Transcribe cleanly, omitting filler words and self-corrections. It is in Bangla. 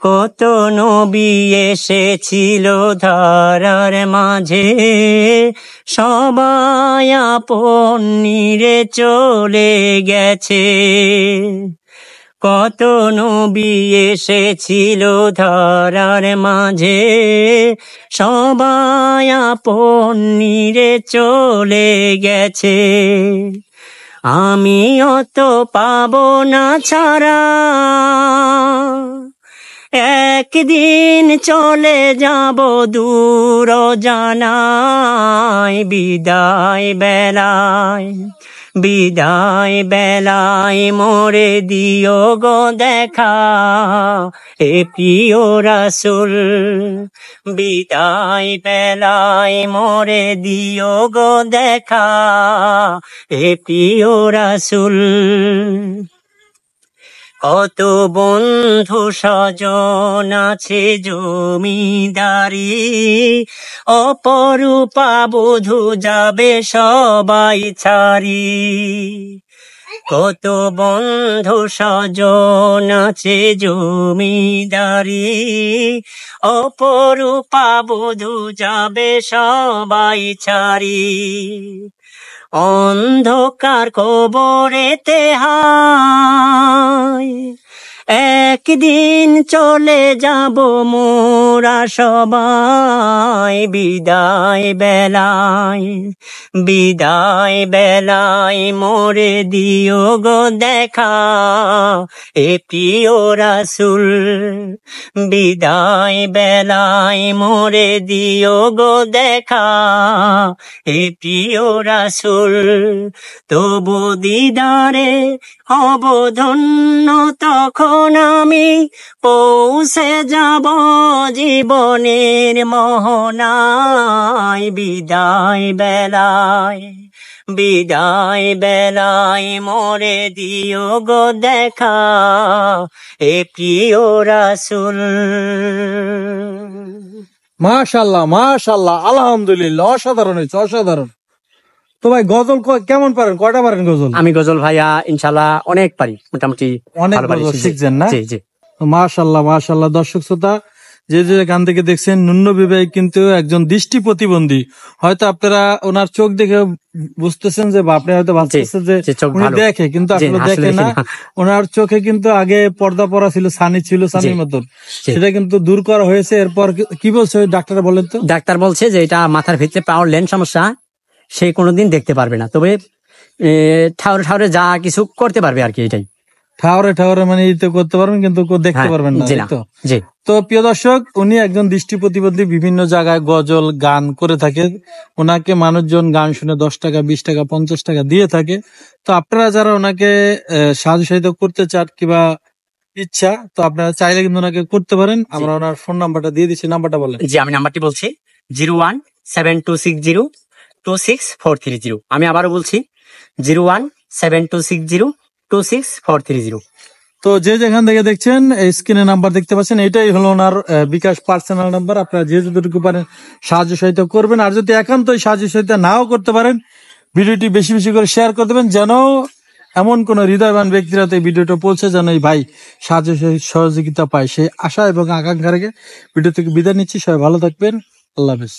কত নবী এসেছিল ধরার মাঝে, সবাই আপন নিরে চলে গেছে। কত নবী এসেছিল ধরার মাঝে, সবাই আপন নিরে চলে গেছে। আমিও তো পাবো না ছাড়া, একদিন চলে যাব দূর জানায়। বিদায় বেলায়, বিদায় বেলায় মোরে দিও গো দেখা, এ প্রিয় রাসূল। বিদায় বেলায় মোরে দিও গো দেখা, এ প্রিয় রাসূল। কত বন্ধু স্বজন আছে জমিদারি, অপরূপা বধূ যাবে সবাই ছাড়ি। কত বন্ধু স্বজন আছে জমিদারি, অপরূপা বধূ যাবে সবাই ছাড়ি। অন্ধকার কবরেতে হায়, একদিন চলে যাব মোরা সবাই। বিদায় বেলায়, বিদায় বেলায় মোরে দিও গো দেখা, এ প্রিয় রাসূল। বিদায় বেলায় মোরে দিও গো দেখা, এ প্রিয় রাসূল। তবু দিদারে হব ধন্য তখন আমি, পৌঁছে যাব জীবনের মোহনায়। বিদায় বেলায়, বিদায় বেলায় মোরে দিও গো দেখা, এ প্রিয় রাসূল। মাশাআল্লাহ মাশাআল্লাহ, আলহামদুলিল্লাহ, অসাধারণ হয়েছে, অসাধারণ। তো ভাই গজল কেমন পারেন, কয়টা পারেন গজল? আমি গজল ভাইয়া ইনশাল্লাহ অনেক পারি, মোটামুটি অনেক ভালো পারি। গজল শিখছেন না? জি জি। মাশাআল্লাহ মাশাআল্লাহ। দর্শক শ্রোতা, যে যে গান থেকে দেখছেন, নুন্নবী ভাই কিন্তু একজন দৃষ্টি প্রতিবন্ধী। হয়তো আপনারা ওনার চোখ দেখে বুঝতেছেন যে, বা আপনি হয়তো ভাবতেছেন যে উনি দেখে, কিন্তু আসলে দেখে না। ওনার চোখে কিন্তু আগে পর্দা পরা ছিল, ছানি ছিল, ছানির মতন, সেটা কিন্তু দূর করা হয়েছে। এরপর কি বলছে ডাক্তার, বলেন তো? ডাক্তার বলছে যে এটা মাথার ভিতরে পাওয়ার লেন্স সমস্যা, সে কোনোদিন দেখতে পারবে না, তবে ঠাউরে ঠাউরে যা কিছু করতে পারবে আর কি। এটাই ঠাউরে ঠাউরে মানে করতে পারবেন, কিন্তু দেখতে পারবেন না। তো প্রিয় দর্শক, উনি একজন দৃষ্টি প্রতিবন্ধী, বিভিন্ন জায়গায় গজল গান করে থাকে। ওনাকে মানুষজন গান শুনে 10 টাকা 20 টাকা 50 টাকা দিয়ে থাকে। তো আপনারা যারা ওনাকে সাহায্য সহযোগিতা করতে চান কিংবা ইচ্ছা, তো আপনারা চাইলে কিন্তু ওনাকে করতে পারেন। আমরা ওনার ফোন নাম্বারটা দিয়ে দিচ্ছি, নাম্বারটা বলেন। জি, আমি নাম্বারটি বলছি 0172602640। আমি আবারও বলছি 0172602640। তো যে যেখান থেকে দেখছেন, স্ক্রিনে নাম্বার দেখতে পাচ্ছেন, এটাই হলো ওনার বিকাশ পার্সোনাল নাম্বার। আপনারা যে যতটুকু পারেন সাহায্য সহায়তা করবেন। আর যদি একান্তই সাহায্য সহায়তা নাও করতে পারেন, ভিডিওটি বেশি বেশি করে শেয়ার করে দেবেন, যেন এমন কোন হৃদয়বান ব্যক্তিরা এই ভিডিওটা পৌঁছে, যেন এই ভাই সাহায্য সহযোগিতা পায়, সেই আশা এবং আকাঙ্ক্ষা রেখে ভিডিও থেকে বিদায় নিচ্ছি। সবাই ভালো থাকবেন, আল্লাহ হাফেজ।